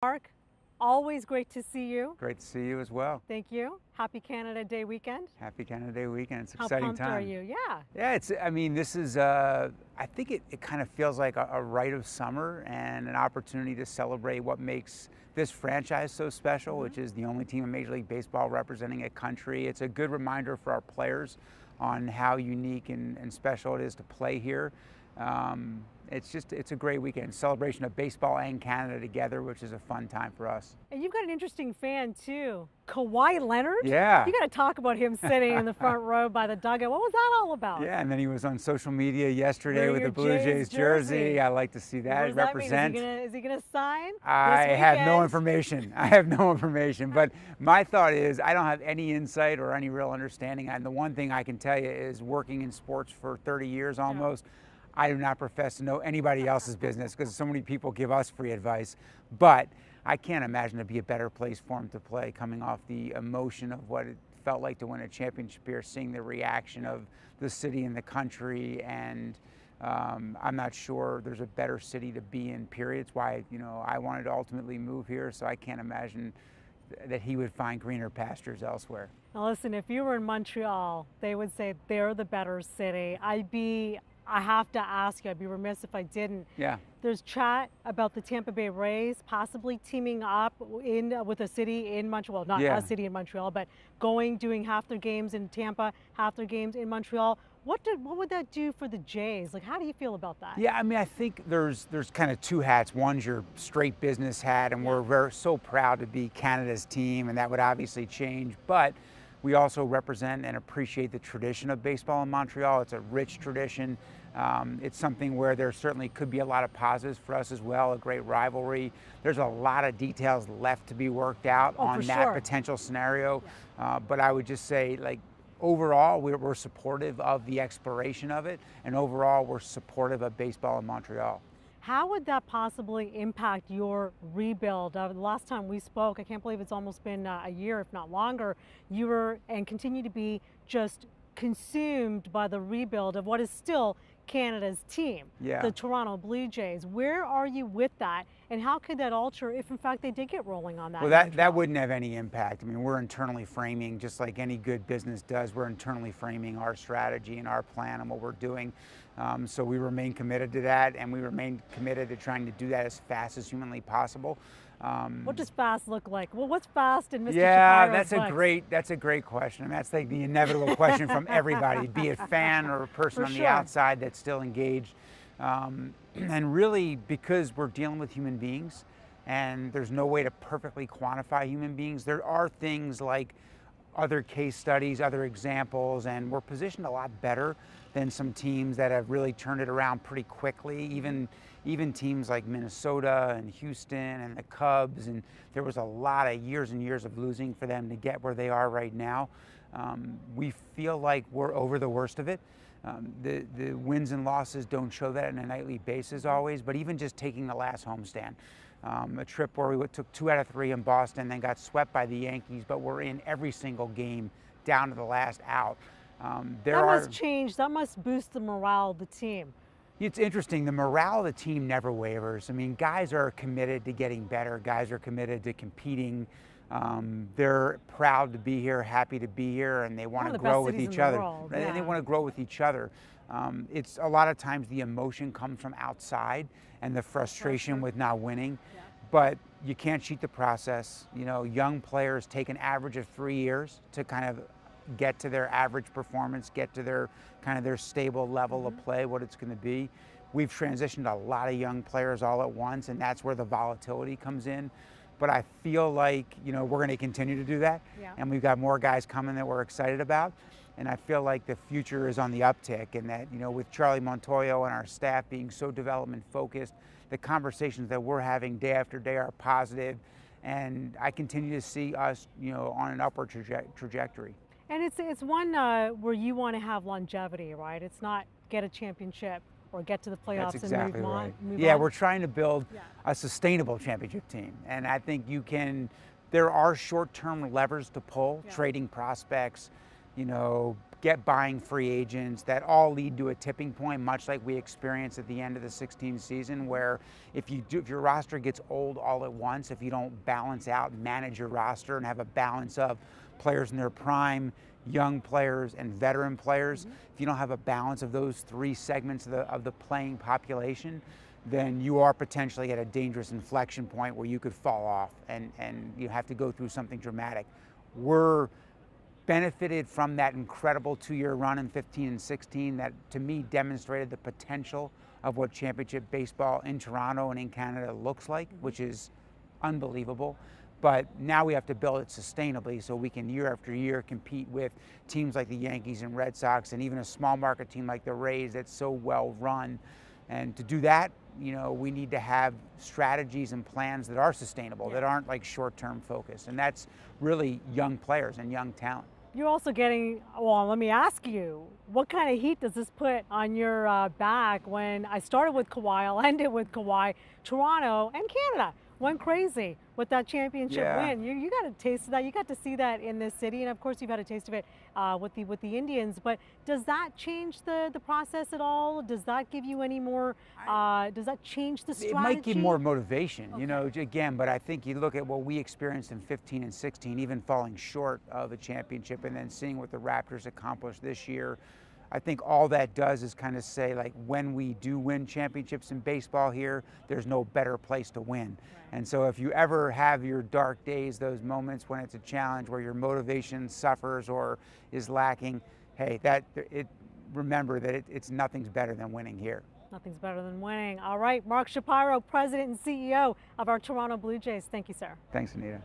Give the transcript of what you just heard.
Mark, always great to see you. Great to see you as well. Thank you. Happy Canada Day weekend. Happy Canada Day weekend. It's an How exciting pumped time. are you? Yeah. Yeah, I mean, this is, I think it kind of feels like a rite of summer and an opportunity to celebrate what makes this franchise so special, which is the only team in Major League Baseball representing a country. It's a good reminder for our players on how unique and special it is to play here. It's a great weekend, celebration of baseball and Canada together, which is a fun time for us. And you've got an interesting fan too, Kawhi Leonard. Yeah. You got to talk about him sitting in the front row by the dugout. What was that all about? Yeah, and then he was on social media yesterday with your the Blue Jays jersey. I like to see What that does represent. That mean? Is he gonna sign? I this have no weekend? information. I have no information. But my thought is I don't have any insight or any real understanding. And the one thing I can tell you is working in sports for 30 years almost, I do not profess to know anybody else's business because so many people give us free advice. But I can't imagine it'd be a better place for him to play coming off the emotion of what it felt like to win a championship here, seeing the reaction of the city and the country. And I'm not sure there's a better city to be in, period. It's why, I wanted to ultimately move here, so I can't imagine that he would find greener pastures elsewhere. Now listen, if you were in Montreal, they would say they're the better city. I have to ask you, I'd be remiss if I didn't. Yeah. There's chat about the Tampa Bay Rays possibly teaming up with a city in Montreal, not a city in Montreal, but doing half their games in Tampa, half their games in Montreal. What would that do for the Jays? Like, how do you feel about that? Yeah, I mean, I think there's kind of two hats. One's your straight business hat, and we're so proud to be Canada's team, and that would obviously change. But we also represent and appreciate the tradition of baseball in Montreal. It's a rich tradition. It's something where there certainly could be a lot of positives for us as well, a great rivalry. There's a lot of details left to be worked out on that potential scenario. But I would just say, like, overall, we're supportive of the exploration of it, and overall, we're supportive of baseball in Montreal. How would that possibly impact your rebuild? The last time we spoke, I can't believe it's almost been a year, if not longer, you were and continue to be just consumed by the rebuild of what is still Canada's team, the Toronto Blue Jays. Where are you with that, and how could that alter if in fact they did get rolling on that? Well, that wouldn't have any impact. I mean, we're internally framing, just like any good business does, we're internally framing our strategy and our plan and what we're doing. So we remain committed to that, and we remain committed to trying to do that as fast as humanly possible. What does fast look like? Well, what's fast in Mr. Yeah, Shapiro's that's a great question. I mean, that's like the inevitable question from everybody, be it a fan or a person on the outside that's still engaged. And really, because we're dealing with human beings, and there's no way to perfectly quantify human beings, there are things like other case studies, other examples, and we're positioned a lot better than some teams that have really turned it around pretty quickly, even teams like Minnesota and Houston and the Cubs, and there was a lot of years and years of losing for them to get where they are right now. We feel like we're over the worst of it. The wins and losses don't show that on a nightly basis always, but even just taking the last homestand, a trip where we took 2 out of 3 in Boston, then got swept by the Yankees, but we're in every single game down to the last out. That must change. That must boost the morale of the team. It's interesting. The morale of the team never wavers. I mean, guys are committed to getting better. Guys are committed to competing. They're proud to be here, happy to be here, and they want to grow with each other. And they want to grow with each other. It's a lot of times the emotion comes from outside and the frustration with not winning. But you can't cheat the process. Young players take an average of 3 years to kind of get to their average performance, get to their stable level of play, what it's going to be. We've transitioned a lot of young players all at once, and that's where the volatility comes in. But I feel like, we're going to continue to do that. And we've got more guys coming that we're excited about. And I feel like the future is on the uptick, and that, with Charlie Montoyo and our staff being so development focused, the conversations that we're having day after day are positive. And I continue to see us, on an upward trajectory. And it's one where you want to have longevity, right? It's not get a championship or get to the playoffs That's exactly and right. move Yeah, on. we're trying to build a sustainable championship team. And I think there are short-term levers to pull, trading prospects, get buying free agents that all lead to a tipping point, much like we experienced at the end of the 16 season, where if your roster gets old all at once, if you don't balance out, manage your roster and have a balance of players in their prime, young players and veteran players, if you don't have a balance of those three segments of the playing population, then you are potentially at a dangerous inflection point where you could fall off and you have to go through something dramatic. We're benefited from that incredible 2-year run in 15 and 16 that to me demonstrated the potential of what championship baseball in Toronto and in Canada looks like, which is unbelievable. But now we have to build it sustainably so we can year after year compete with teams like the Yankees and Red Sox and even a small market team like the Rays that's so well run. And to do that, you know, we need to have strategies and plans that are sustainable, that aren't like short-term focused. And that's really young players and young talent. You're also getting, well, let me ask you, what kind of heat does this put on your back? When I started with Kawhi, I'll end it with Kawhi, Toronto and Canada went crazy with that championship win. You got a taste of that. You got to see that in this city, and of course you've had a taste of it with the Indians. But does that change the process at all? Does that give you any more? Does that change the strategy? It might give more motivation, you know. Again, but I think you look at what we experienced in 15 and 16, even falling short of a championship, and then seeing what the Raptors accomplished this year. I think all that does is kind of say, like, when we do win championships in baseball here, there's no better place to win. Right. And so if you ever have your dark days, those moments when it's a challenge where your motivation suffers or is lacking, hey, remember that it's nothing's better than winning here. Nothing's better than winning. All right, Mark Shapiro, President and CEO of our Toronto Blue Jays. Thank you, sir. Thanks, Anita.